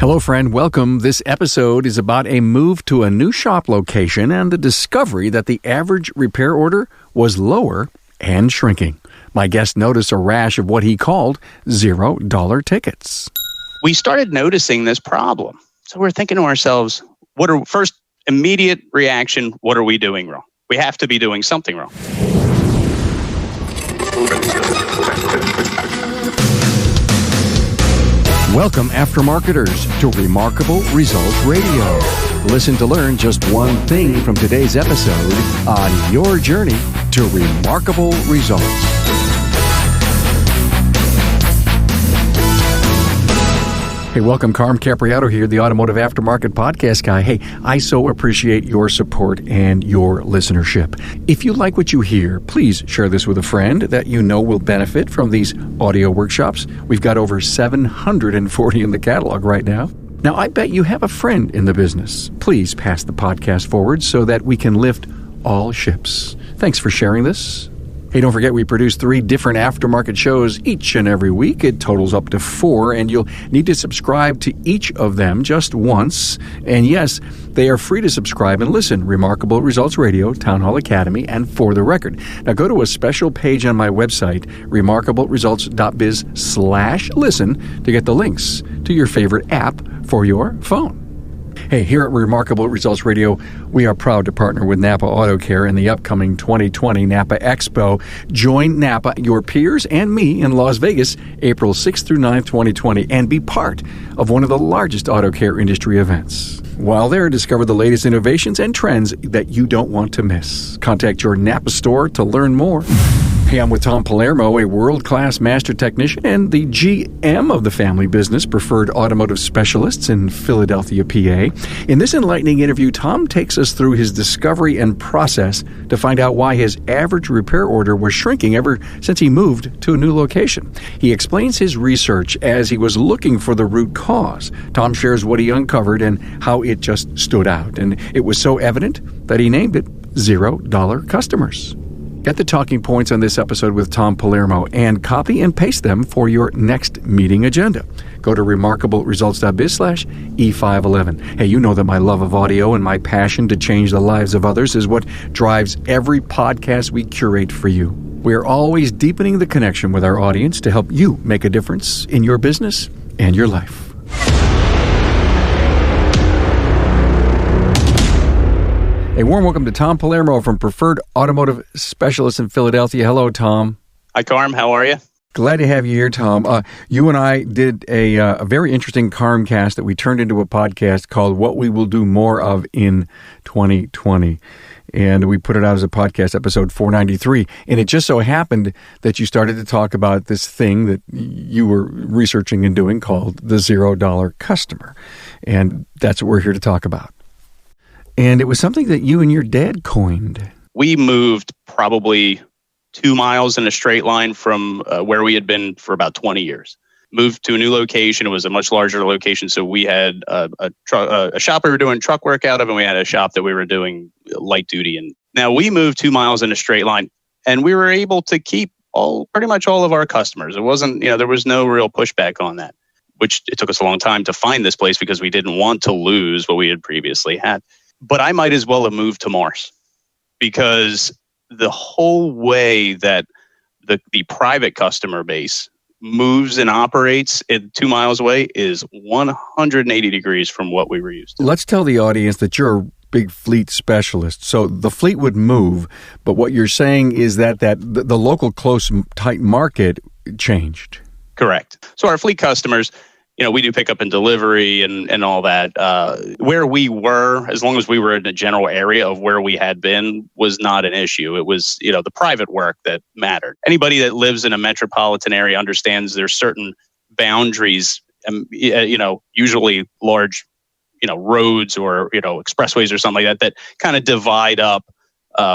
Hello, friend. Welcome. This episode is about a move to a new shop location and the discovery that the average repair order was lower and shrinking. My guest noticed a rash of what he called $0 tickets. We started noticing this problem. So we're thinking to ourselves, first immediate reaction, what are we doing wrong? We have to be doing something wrong. Welcome, aftermarketers, to Remarkable Results Radio. Listen to learn just one thing from today's episode on your journey to remarkable results. Hey, welcome. Carm Capriato here, the Automotive Aftermarket Podcast guy. Hey, I so appreciate your support and your listenership. If you like what you hear, please share this with a friend that you know will benefit from these audio workshops. We've got over 740 in the catalog right now. Now, I bet you have a friend in the business. Please pass the podcast forward so that we can lift all ships. Thanks for sharing this. Hey, don't forget we produce 3 different aftermarket shows each and every week. It totals up to 4, and you'll need to subscribe to each of them just once. And yes, they are free to subscribe and listen. Remarkable Results Radio, Town Hall Academy, and For the Record. Now go to a special page on my website, remarkableresults.biz/listen, to get the links to your favorite app for your phone. Hey, here at Remarkable Results Radio, we are proud to partner with Napa Auto Care in the upcoming 2020 Napa Expo. Join Napa, your peers, and me in Las Vegas, April 6th through 9th, 2020, and be part of one of the largest auto care industry events. While there, discover the latest innovations and trends that you don't want to miss. Contact your Napa store to learn more. Hey, I'm with Tom Palermo, a world-class master technician and the GM of the family business, Preferred Automotive Specialists in Philadelphia, PA. In this enlightening interview, Tom takes us through his discovery and process to find out why his average repair order was shrinking ever since he moved to a new location. He explains his research as he was looking for the root cause. Tom shares what he uncovered and how it just stood out. And it was so evident that he named it $0 customers. Get the talking points on this episode with Tom Palermo and copy and paste them for your next meeting agenda. Go to remarkableresults.biz/E511. Hey, you know that my love of audio and my passion to change the lives of others is what drives every podcast we curate for you. We're always deepening the connection with our audience to help you make a difference in your business and your life. A warm welcome to Tom Palermo from Preferred Automotive Specialists in Philadelphia. Hello, Tom. Hi, Carm. How are you? Glad to have you here, Tom. You and I did a very interesting Carmcast that we turned into a podcast called What We Will Do More Of in 2020. And we put it out as a podcast, episode 493. And it just so happened that you started to talk about this thing that you were researching and doing called the $0 customer. And that's what we're here to talk about. And it was something that you and your dad coined. We moved probably 2 miles in a straight line from where we had been for about 20 years. Moved to a new location. It was a much larger location. So we had a shop we were doing truck work out of, and we had a shop that we were doing light duty in. Now, we moved 2 miles in a straight line, and we were able to keep pretty much all of our customers. It wasn't, there was no real pushback on that, which it took us a long time to find this place because we didn't want to lose what we had previously had. But I might as well have moved to Mars, because the whole way that the private customer base moves and operates 2 miles away is 180 degrees from what we were used to. Let's tell the audience that you're a big fleet specialist. So the fleet would move, but what you're saying is that the local close, tight market changed. Correct. So our fleet customers, we do pick up and delivery and all that. Where we were, as long as we were in a general area of where we had been, was not an issue. It was, the private work that mattered. Anybody that lives in a metropolitan area understands there's certain boundaries, usually large, roads or, expressways or something like that kind of divide up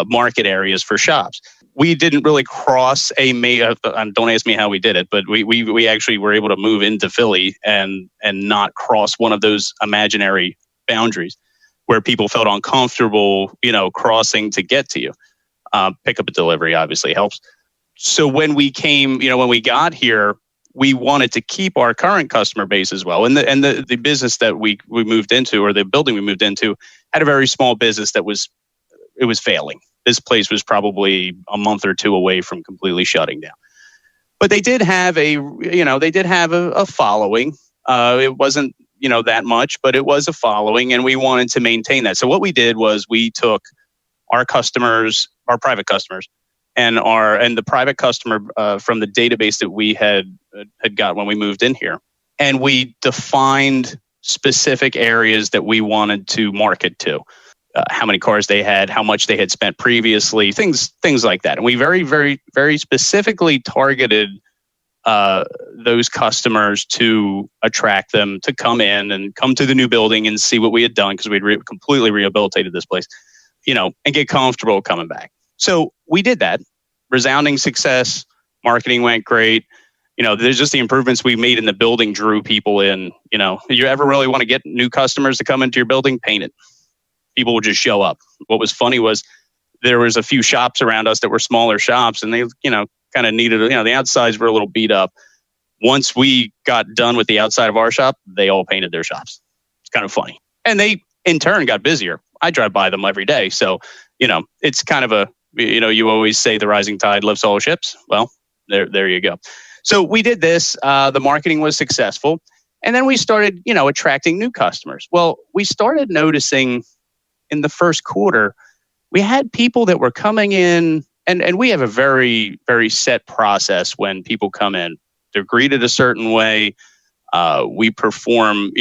market areas for shops. We didn't really cross don't ask me how we did it, but we actually were able to move into Philly and not cross one of those imaginary boundaries where people felt uncomfortable, crossing to get to you. Pickup and delivery obviously helps. So when we came, when we got here, we wanted to keep our current customer base as well. And the business that we moved into, or the building we moved into, had a very small business that was failing. This place was probably a month or two away from completely shutting down. But they did have a following. It wasn't, that much, but it was a following, and we wanted to maintain that. So what we did was we took our customers, our private customers, and the private customer from the database that we had got when we moved in here, and we defined specific areas that we wanted to market to. How many cars they had, how much they had spent previously, things like that. And we very, very, very specifically targeted those customers to attract them to come in and come to the new building and see what we had done, because we'd completely rehabilitated this place, and get comfortable coming back. So we did that. Resounding success. Marketing went great. There's just the improvements we made in the building drew people in. You ever really want to get new customers to come into your building? Paint it. People would just show up. What was funny was there was a few shops around us that were smaller shops, and they, kind of needed, the outsides were a little beat up. Once we got done with the outside of our shop, they all painted their shops. It's kind of funny. And they, in turn, got busier. I drive by them every day. So, it's kind of you always say the rising tide lifts all ships. Well, there you go. So we did this. The marketing was successful. And then we started, attracting new customers. Well, we started noticing in the first quarter, we had people that were coming in, and we have a very, very set process when people come in. They're greeted a certain way. We perform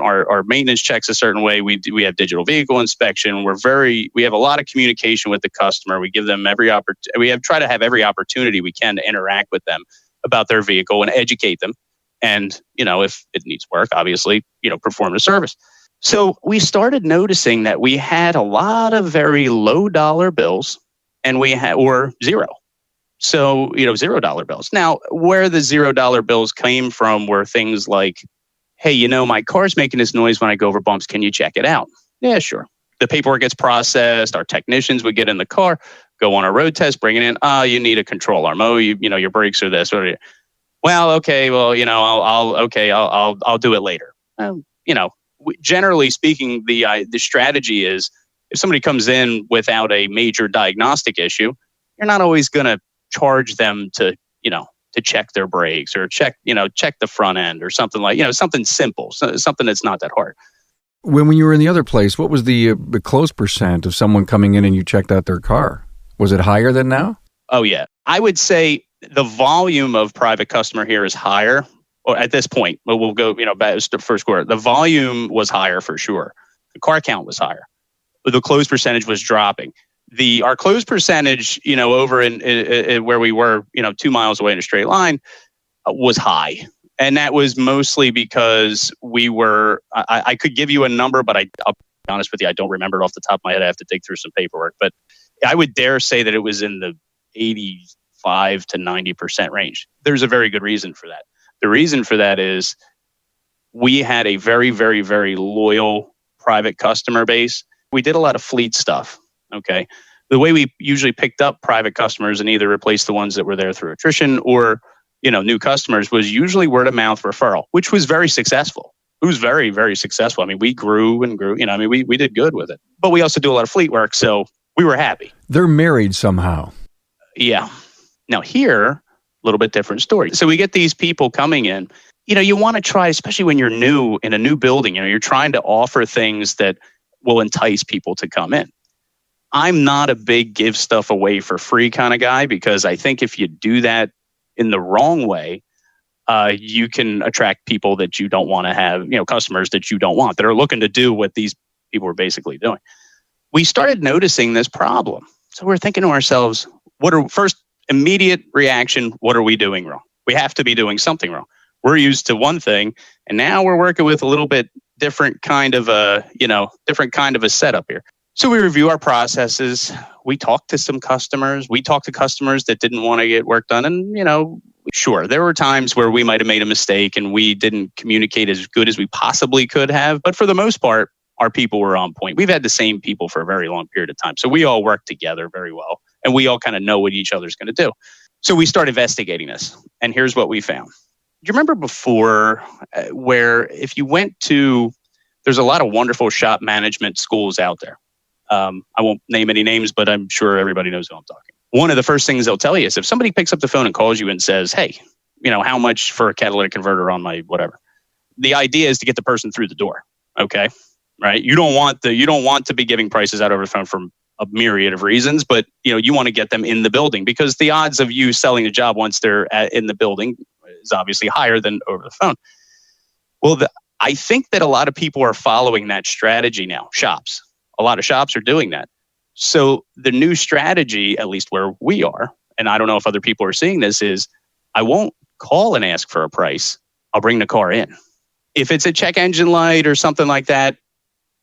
our maintenance checks a certain way. We have digital vehicle inspection. We have a lot of communication with the customer. We give them try to have every opportunity we can to interact with them about their vehicle and educate them. And, if it needs work, obviously, perform a service. So we started noticing that we had a lot of very low dollar bills, and or zero. So, $0 bills. Now, where the $0 bills came from were things like, hey, my car's making this noise when I go over bumps. Can you check it out? Yeah, sure. The paperwork gets processed. Our technicians would get in the car, go on a road test, bring it in. You need a control arm. Oh, your brakes are this. Well, okay. Well, I'll do it later. Generally speaking, the strategy is if somebody comes in without a major diagnostic issue, you're not always going to charge them to check their brakes or check the front end or something like, something simple, something that's not that hard. When you were in the other place, what was the close percent of someone coming in and you checked out their car? Was it higher than now? Oh, yeah. I would say the volume of private customer here is higher. Or at this point, but we'll go, back to the first quarter. The volume was higher for sure. The car count was higher. But the close percentage was dropping. Our close percentage, over in where we were, 2 miles away in a straight line, was high. And that was mostly because I could give you a number, but I'll be honest with you, I don't remember it off the top of my head. I have to dig through some paperwork. But I would dare say that it was in the 85 to 90% range. There's a very good reason for that. The reason for that is we had a very, very, very loyal private customer base. We did a lot of fleet stuff. Okay. The way we usually picked up private customers and either replaced the ones that were there through attrition or, new customers was usually word of mouth referral, which was very successful. It was very, very successful. I mean, we grew and grew, we did good with it, but we also do a lot of fleet work. So we were happy. They're married somehow. Yeah. Now here, a little bit different story. So we get these people coming in, you want to try, especially when you're new in a new building, you're trying to offer things that will entice people to come in. I'm not a big give stuff away for free kind of guy, because I think if you do that in the wrong way, you can attract people that you don't want to have, customers that you don't want, that are looking to do what these people are basically doing. We started noticing this problem. So we're thinking to ourselves, first immediate reaction, what are we doing wrong? We have to be doing something wrong. We're used to one thing, and now we're working with a little bit different kind of a setup here. So we review our processes. We talk to some customers. We talk to customers that didn't want to get work done. And, sure, there were times where we might have made a mistake and we didn't communicate as good as we possibly could have. But for the most part, our people were on point. We've had the same people for a very long period of time. So we all work together very well. And we all kind of know what each other's going to do. So we started investigating this, and here's what we found. Do you remember before where if you went to, there's a lot of wonderful shop management schools out there. I won't name any names, but I'm sure everybody knows who I'm talking. One of the first things they'll tell you is if somebody picks up the phone and calls you and says, hey, how much for a catalytic converter on my whatever? The idea is to get the person through the door. Okay. Right. You don't want to be giving prices out over the phone from a myriad of reasons, but you want to get them in the building because the odds of you selling the job once they're in the building is obviously higher than over the phone. Well, I think that a lot of people are following that strategy now. Shops. A lot of shops are doing that. So the new strategy, at least where we are, and I don't know if other people are seeing this, is I won't call and ask for a price. I'll bring the car in. If it's a check engine light or something like that,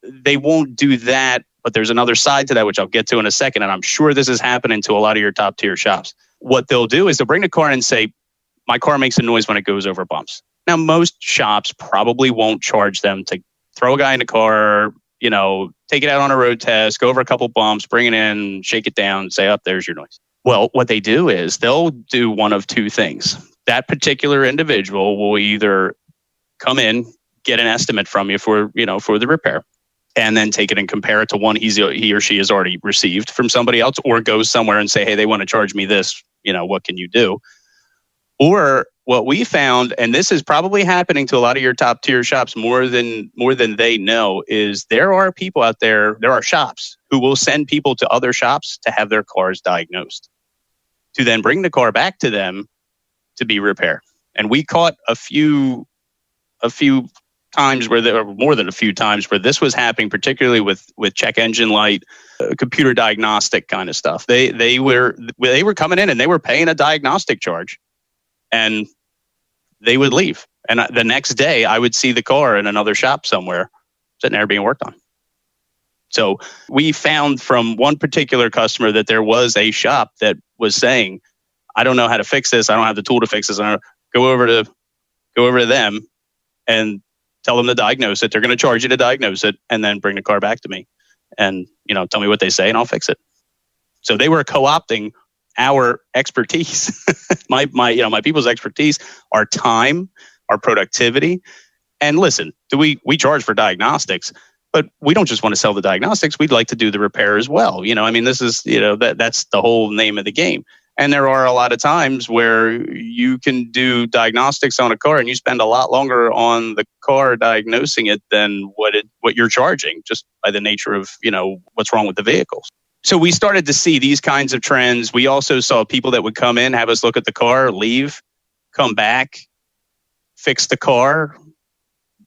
they won't do that. But there's another side to that, which I'll get to in a second. And I'm sure this is happening to a lot of your top tier shops. What they'll do is they'll bring the car in and say, my car makes a noise when it goes over bumps. Now, most shops probably won't charge them to throw a guy in the car, take it out on a road test, go over a couple bumps, bring it in, shake it down, say, oh, there's your noise. Well, what they do is they'll do one of two things. That particular individual will either come in, get an estimate from you for the repair, and then take it and compare it to one he or she has already received from somebody else, or go somewhere and say, hey, they want to charge me this, what can you do? Or what we found, and this is probably happening to a lot of your top tier shops more than they know, is there are people out there, there are shops who will send people to other shops to have their cars diagnosed, to then bring the car back to them to be repaired. And we caught a few times where there were more than a few times where this was happening, particularly with check engine light, computer diagnostic kind of stuff. They were coming in and they were paying a diagnostic charge, and they would leave. And the next day, I would see the car in another shop somewhere sitting there being worked on. So we found from one particular customer that there was a shop that was saying, I don't know how to fix this. I don't have the tool to fix this. Go over to them and tell them to diagnose it. They're going to charge you to diagnose it, and then bring the car back to me and, tell me what they say and I'll fix it. So they were co-opting our expertise, my people's expertise, our time, our productivity. And listen, we charge for diagnostics, but we don't just want to sell the diagnostics. We'd like to do the repair as well. This is, that's the whole name of the game. And there are a lot of times where you can do diagnostics on a car and you spend a lot longer on the car diagnosing it than what you're charging, just by the nature of, what's wrong with the vehicles. So we started to see these kinds of trends. We also saw people that would come in, have us look at the car, leave, come back, fix the car,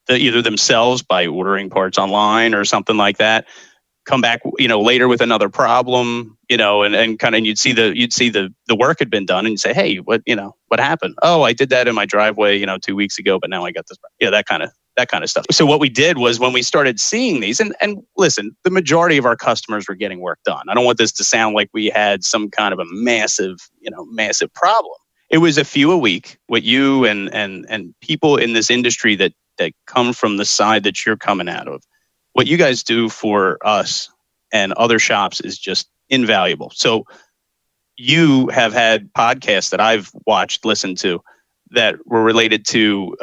either themselves by ordering parts online or something like that. Come back, later with another problem, and you'd see the work had been done, and you'd say, hey, what happened? Oh, I did that in my driveway, 2 weeks ago, but now I got this. That kind of stuff. So what we did was when we started seeing these, and listen, the majority of our customers were getting work done. I don't want this to sound like we had some kind of a massive problem. It was a few a week. What you and people in this industry that come from the side that you're coming out of, what you guys do for us and other shops is just invaluable. So you have had podcasts that I've watched, listened to, that were related to,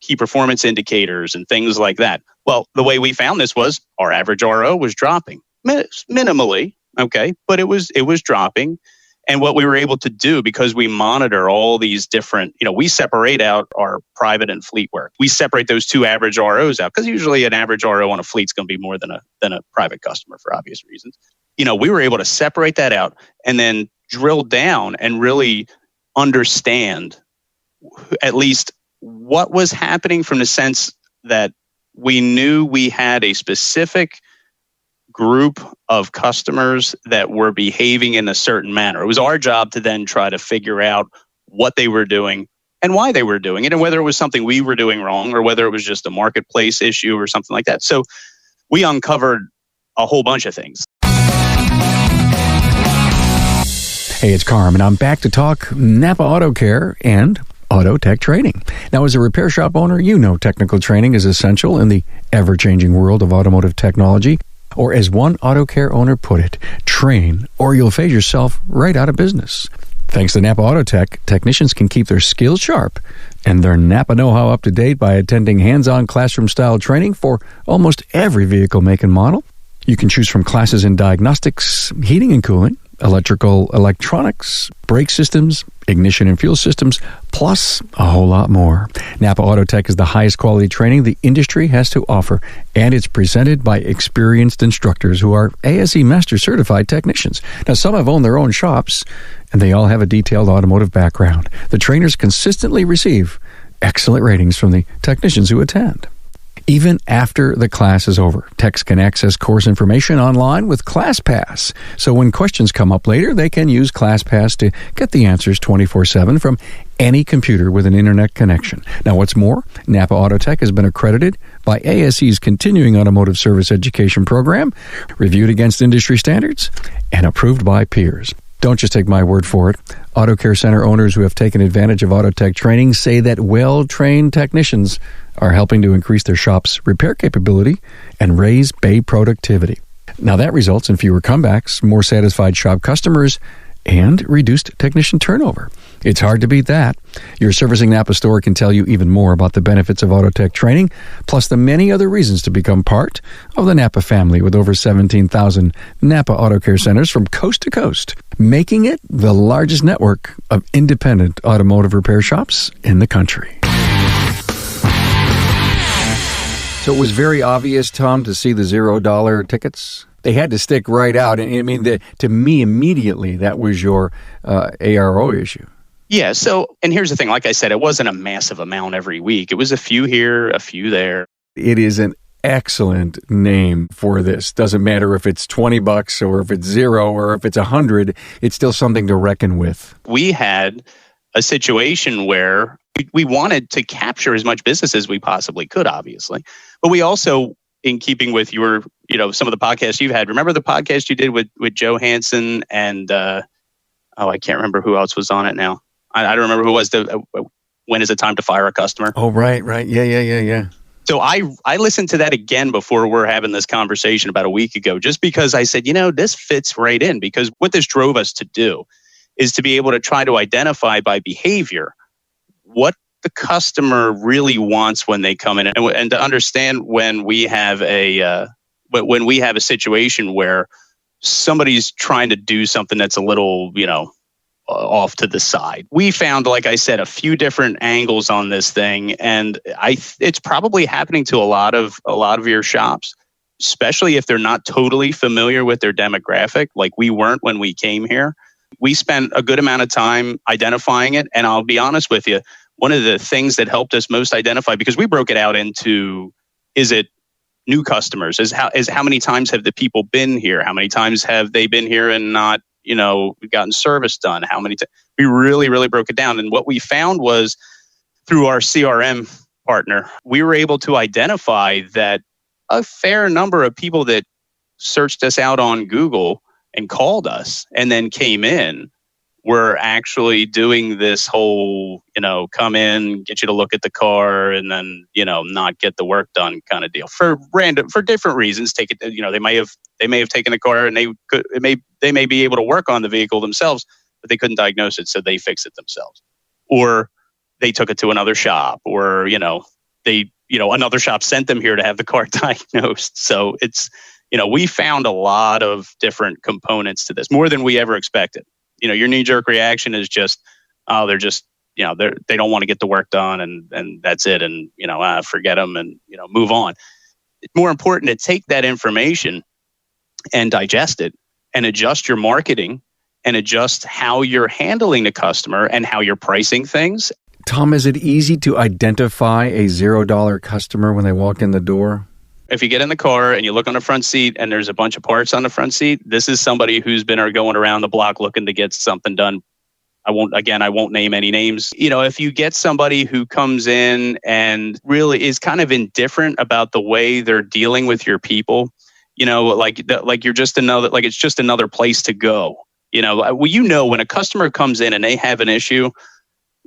key performance indicators and things like that. Well, the way we found this was our average RO was dropping minimally. Okay. But it was dropping. And what we were able to do, because we monitor all these different, we separate out our private and fleet work. We separate those two average ROs out, because usually an average RO on a fleet's going to be more than a private customer for obvious reasons. We were able to separate that out and then drill down and really understand at least what was happening, from the sense that we knew we had a specific group of customers that were behaving in a certain manner. It was our job to then try to figure out what they were doing and why they were doing it, and whether it was something we were doing wrong or whether it was just a marketplace issue or something like that. So we uncovered a whole bunch of things. Hey, it's Carm, and I'm back to talk Napa Auto Care and Auto Tech Training. Now, as a repair shop owner, technical training is essential in the ever-changing world of automotive technology. Or as one auto care owner put it, train or you'll phase yourself right out of business. Thanks to Napa Auto Tech, technicians can keep their skills sharp and their Napa know-how up to date by attending hands-on classroom-style training for almost every vehicle make and model. You can choose from classes in diagnostics, heating and cooling, electrical, electronics, brake systems, ignition and fuel systems, plus a whole lot more. Napa Auto Tech is the highest quality training the industry has to offer, and it's presented by experienced instructors who are ASE Master Certified technicians. Now, some have owned their own shops, and they all have a detailed automotive background. The trainers consistently receive excellent ratings from the technicians who attend. Even after the class is over, techs can access course information online with ClassPass. So when questions come up later, they can use ClassPass to get the answers 24/7 from any computer with an internet connection. Now, what's more, Napa Auto Tech has been accredited by ASE's Continuing Automotive Service Education Program, reviewed against industry standards, and approved by peers. Don't just take my word for it. Auto Care Center owners who have taken advantage of Auto Tech training say that well-trained technicians are helping to increase their shop's repair capability and raise bay productivity. Now that results in fewer comebacks, more satisfied shop customers, and reduced technician turnover. It's hard to beat that. Your Servicing Napa store can tell you even more about the benefits of Auto Tech training, plus the many other reasons to become part of the Napa family with over 17,000 Napa Auto Care Centers from coast to coast, making it the largest network of independent automotive repair shops in the country. So it was very obvious, Tom, to see the $0 tickets. They had to stick right out. And I mean, to me, immediately, that was your ARO issue. Yeah. So, and here's the thing. Like I said, it wasn't a massive amount every week. It was a few here, a few there. It is an excellent name for this. Doesn't matter if it's $20 or if it's $0 or if it's $100. It's still something to reckon with. We had a situation where we wanted to capture as much business as we possibly could, obviously. But we also, in keeping with your, some of the podcasts you've had, remember the podcast you did with Joe Hansen and, I can't remember who else was on it now. I don't remember who was when is it time to fire a customer? Oh, right. Yeah. So I listened to that again before we're having this conversation about a week ago, just because I said, this fits right in, because what this drove us to do is to be able to try to identify by behavior what the customer really wants when they come in, and to understand when we have a situation where somebody's trying to do something that's a little, off to the side. We found, like I said, a few different angles on this thing, and it's probably happening to a lot of your shops, especially if they're not totally familiar with their demographic, like we weren't when we came here. We spent a good amount of time identifying it, and I'll be honest with you, one of the things that helped us most identify, because we broke it out into, is it new customers? Is how many times have the people been here? How many times have they been here and not, gotten service done? How many times? We really, really broke it down. And what we found was, through our CRM partner, we were able to identify that a fair number of people that searched us out on Google and called us and then came in were actually doing this whole, come in, get you to look at the car, and then, not get the work done kind of deal for different reasons. Take it, they may have taken the car and they may be able to work on the vehicle themselves, but they couldn't diagnose it, so they fix it themselves, or they took it to another shop, or another shop sent them here to have the car diagnosed. So it's, we found a lot of different components to this, more than we ever expected. Your knee-jerk reaction is just, they're just, they don't want to get the work done, and that's it, and forget them, and move on. It's more important to take that information and digest it, and adjust your marketing, and adjust how you're handling the customer and how you're pricing things. Tom, is it easy to identify a $0 customer when they walk in the door? If you get in the car and you look on the front seat and there's a bunch of parts on the front seat, this is somebody who's been going around the block looking to get something done. I won't name any names. If you get somebody who comes in and really is kind of indifferent about the way they're dealing with your people, like you're just another, like it's just another place to go. When a customer comes in and they have an issue,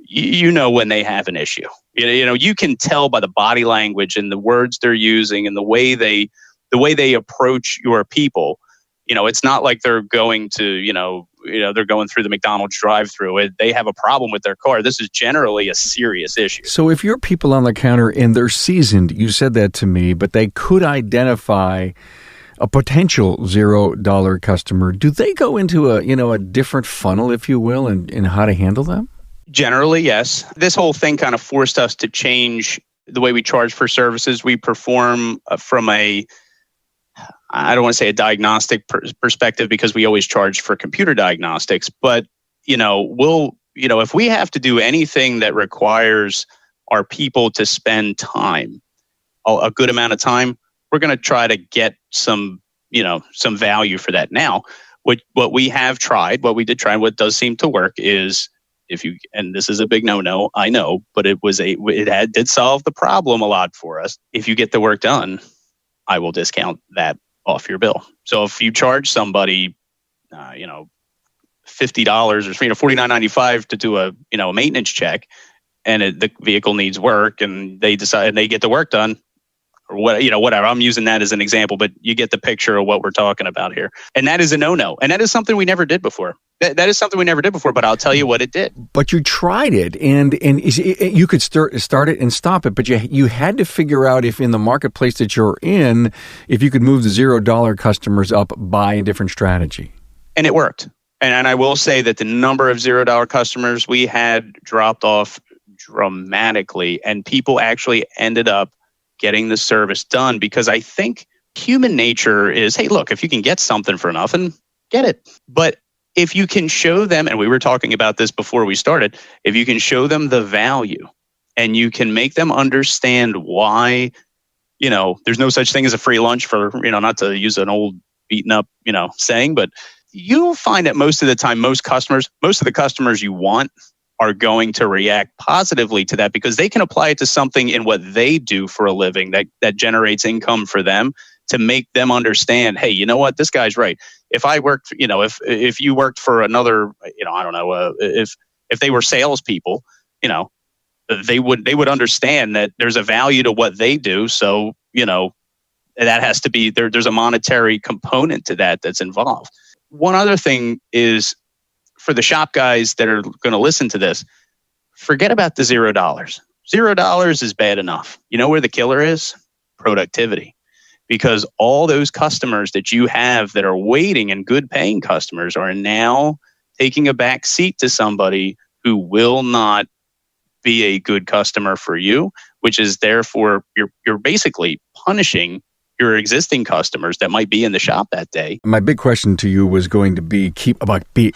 when they have an issue. You can tell by the body language and the words they're using and the way they approach your people. It's not like they're going to, they're going through the McDonald's drive-through. They have a problem with their car. This is generally a serious issue. So if you're people on the counter and they're seasoned, you said that to me, but they could identify a potential $0 customer, do they go into a different funnel, if you will, in how to handle them? Generally, yes. This whole thing kind of forced us to change the way we charge for services. We perform from I don't want to say a diagnostic perspective, because we always charge for computer diagnostics, but if we have to do anything that requires our people to spend time, a good amount of time, we're going to try to get some value for that. Now, what we have tried, what we did try, and what does seem to work is, and this is a big no-no, I know, but it did solve the problem a lot for us. If you get the work done, I will discount that off your bill. So if you charge somebody, $50 or $49.95 to do a maintenance check, and the vehicle needs work, and they decide and they get the work done, or whatever. I'm using that as an example, but you get the picture of what we're talking about here. And that is a no-no. And that is something we never did before. That is something we never did before, but I'll tell you what it did. But you tried it, and you could start it and stop it, but you had to figure out if in the marketplace that you're in, if you could move the $0 customers up by a different strategy. And it worked. And I will say that the number of $0 customers we had dropped off dramatically, and people actually ended up getting the service done, because I think human nature is, hey, look, if you can get something for nothing, get it. But if you can show them, and we were talking about this before we started, if you can show them the value and you can make them understand why, there's no such thing as a free lunch for, not to use an old beaten up, saying, but you'll find that most of the time, most of the customers you want are going to react positively to that, because they can apply it to something in what they do for a living that generates income for them, to make them understand, hey, you know what, this guy's right. If I worked, if you worked for another, I don't know, if they were salespeople, they would understand that there's a value to what they do. So, that has to be there. There's a monetary component to that's involved. One other thing is, for the shop guys that are going to listen to this, forget about the $0. $0 is bad enough. You know where the killer is? Productivity. Because all those customers that you have that are waiting, and good paying customers, are now taking a back seat to somebody who will not be a good customer for you, which is therefore you're basically punishing your existing customers that might be in the shop that day. My big question to you was going to be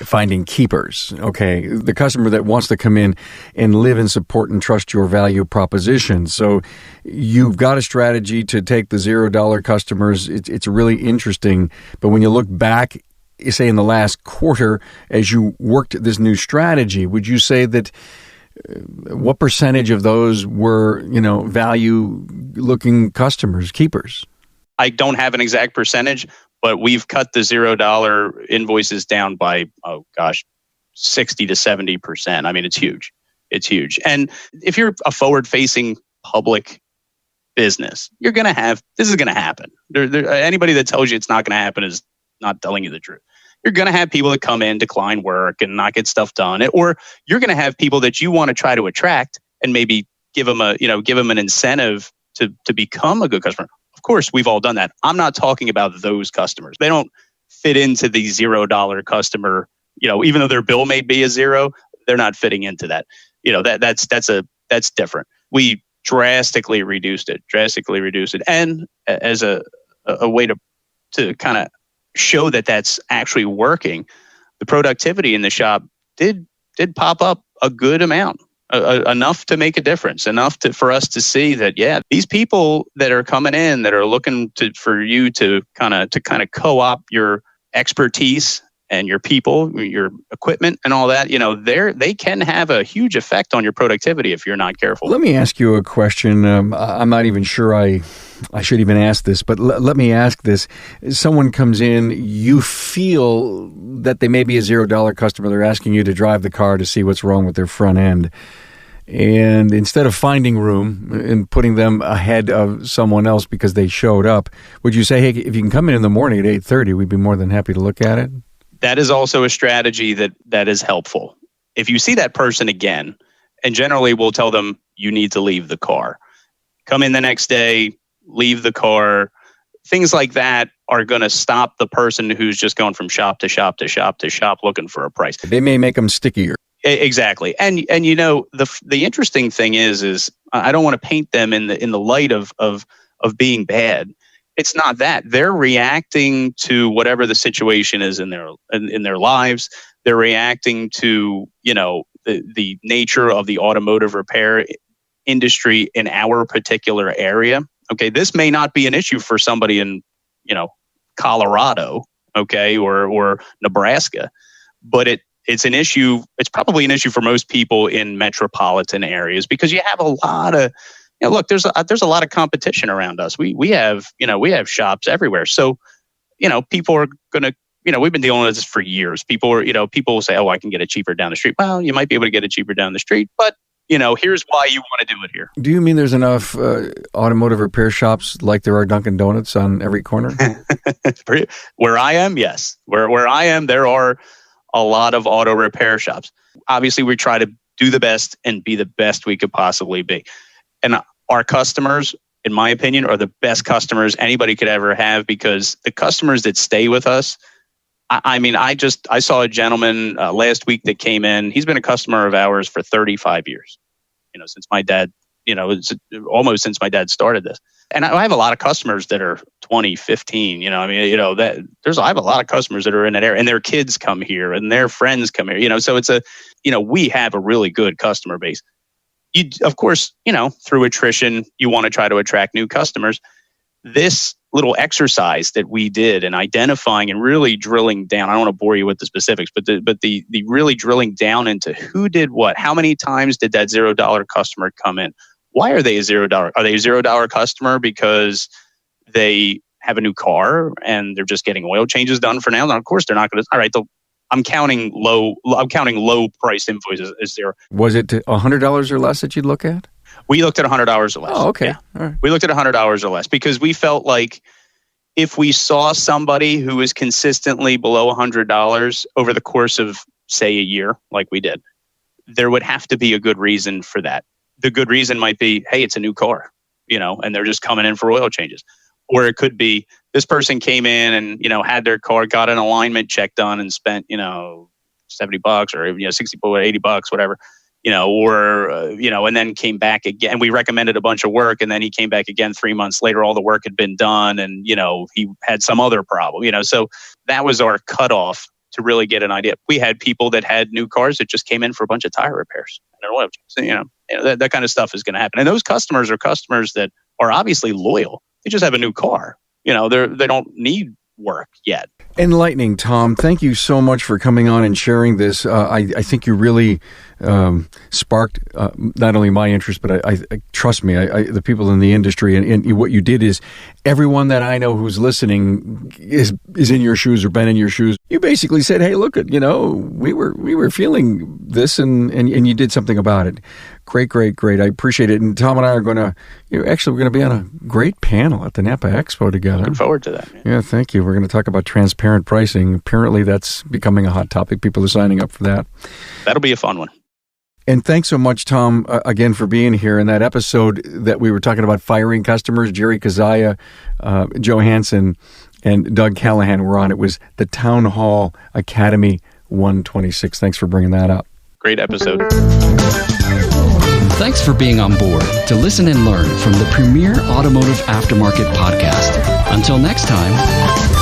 finding keepers. Okay, the customer that wants to come in and live and support and trust your value proposition. So you've got a strategy to take the $0 customers. It's really interesting. But when you look back, say in the last quarter, as you worked this new strategy, would you say that what percentage of those were, value-looking customers, keepers? I don't have an exact percentage, but we've cut the $0 invoices down by, 60 to 70%. I mean, it's huge. It's huge. And if you're a forward-facing public business, this is going to happen. Anybody that tells you it's not going to happen is not telling you the truth. You're going to have people that come in, decline work, and not get stuff done. Or you're going to have people that you want to try to attract and maybe give them an incentive to become a good customer. Of course, we've all done that. I'm not talking about those customers. They don't fit into the $0 customer. Even though their bill may be a zero, they're not fitting into that. That's different. We drastically reduced it, and as a way to kind of show that that's actually working, the productivity in the shop did pop up a good amount. Enough to make a difference, for us to see that, yeah, these people that are coming in that are looking for you to kind of co-op your expertise and your people, your equipment and all that, they can have a huge effect on your productivity if you're not careful. Let me ask you a question. I'm not even sure I should even ask this, but let me ask this. Someone comes in, you feel that they may be a $0 customer. They're asking you to drive the car to see what's wrong with their front end. and instead of finding room and putting them ahead of someone else because they showed up, would you say, hey, if you can come in the morning at 8:30, we'd be more than happy to look at it? That is also a strategy that is helpful. If you see that person again, and generally we'll tell them you need to leave the car. Come in the next day, leave the car. Things like that are going to stop the person who's just going from shop to shop to shop to shop looking for a price. They may make them stickier. Exactly. And you know, the interesting thing is I don't want to paint them in the light of being bad. It's not that. They're reacting to whatever the situation is in their lives. They're reacting to, you know, the nature of the automotive repair industry in our particular area. Okay, this may not be an issue for somebody in, you know, Colorado, okay, or Nebraska, but it's an issue. It's probably an issue for most people in metropolitan areas because you have a lot of, you know, look, there's a lot of competition around us. We have shops everywhere. So, you know, people are going to, you know, we've been dealing with this for years. People will say, oh, I can get it cheaper down the street. Well, you might be able to get it cheaper down the street, but, you know, here's why you want to do it here. Do you mean there's enough automotive repair shops like there are Dunkin' Donuts on every corner? Where I am, yes. Where I am, there are a lot of auto repair shops. Obviously, we try to do the best and be the best we could possibly be. And our customers, in my opinion, are the best customers anybody could ever have because the customers that stay with us, I saw a gentleman last week that came in. He's been a customer of ours for 35 years, you know, since my dad, you know, it's almost since my dad started this. And I have a lot of customers that are 20, 15, you know, I mean, you know, I have a lot of customers that are in that area and their kids come here and their friends come here, you know, so it's we have a really good customer base. Of course, you know, through attrition, you want to try to attract new customers. This little exercise that we did in identifying and really drilling down, I don't want to bore you with the specifics, but the really drilling down into who did what, how many times did that $0 customer come in? Why are they a $0? Are they a $0 customer because they have a new car and they're just getting oil changes done for now? Now, of course, they're not going to. All right, I'm counting low price invoices as there. Was it $100 or less that you'd look at? We looked at $100 or less. Oh, okay. Yeah. All right. We looked at $100 or less because we felt like if we saw somebody who was consistently below $100 over the course of, say, a year, like we did, there would have to be a good reason for that. The good reason might be, hey, it's a new car, you know, and they're just coming in for oil changes. Or it could be this person came in and, you know, had their car, got an alignment check done and spent, you know, $70 or, you know, $60 or $80, whatever, you know, or, you know, and then came back again. We recommended a bunch of work and then he came back again 3 months later, all the work had been done and, you know, he had some other problem, you know, so that was our cutoff to really get an idea. We had people that had new cars that just came in for a bunch of tire repairs and oil changes, you know, that kind of stuff is going to happen. And those customers are customers that are obviously loyal. They just have a new car. You know, they don't need work yet. Enlightening, Tom. Thank you so much for coming on and sharing this. I think you really sparked not only my interest, but I trust me, the people in the industry. And what you did is everyone that I know who's listening is in your shoes or been in your shoes. You basically said, hey, look, you know, we were feeling this and you did something about it. Great. I appreciate it. And Tom and I are going to, we're going to be on a great panel at the Napa Expo together. Looking forward to that. Man. Yeah, thank you. We're going to talk about transparent pricing. Apparently that's becoming a hot topic. People are signing up for that. That'll be a fun one. And thanks so much, Tom, again, for being here. In that episode that we were talking about firing customers, Jerry Kazaya, Joe Hansen, and Doug Callahan were on. It was the Town Hall Academy 126. Thanks for bringing that up. Great episode. Thanks for being on board to listen and learn from the premier automotive aftermarket podcast. Until next time.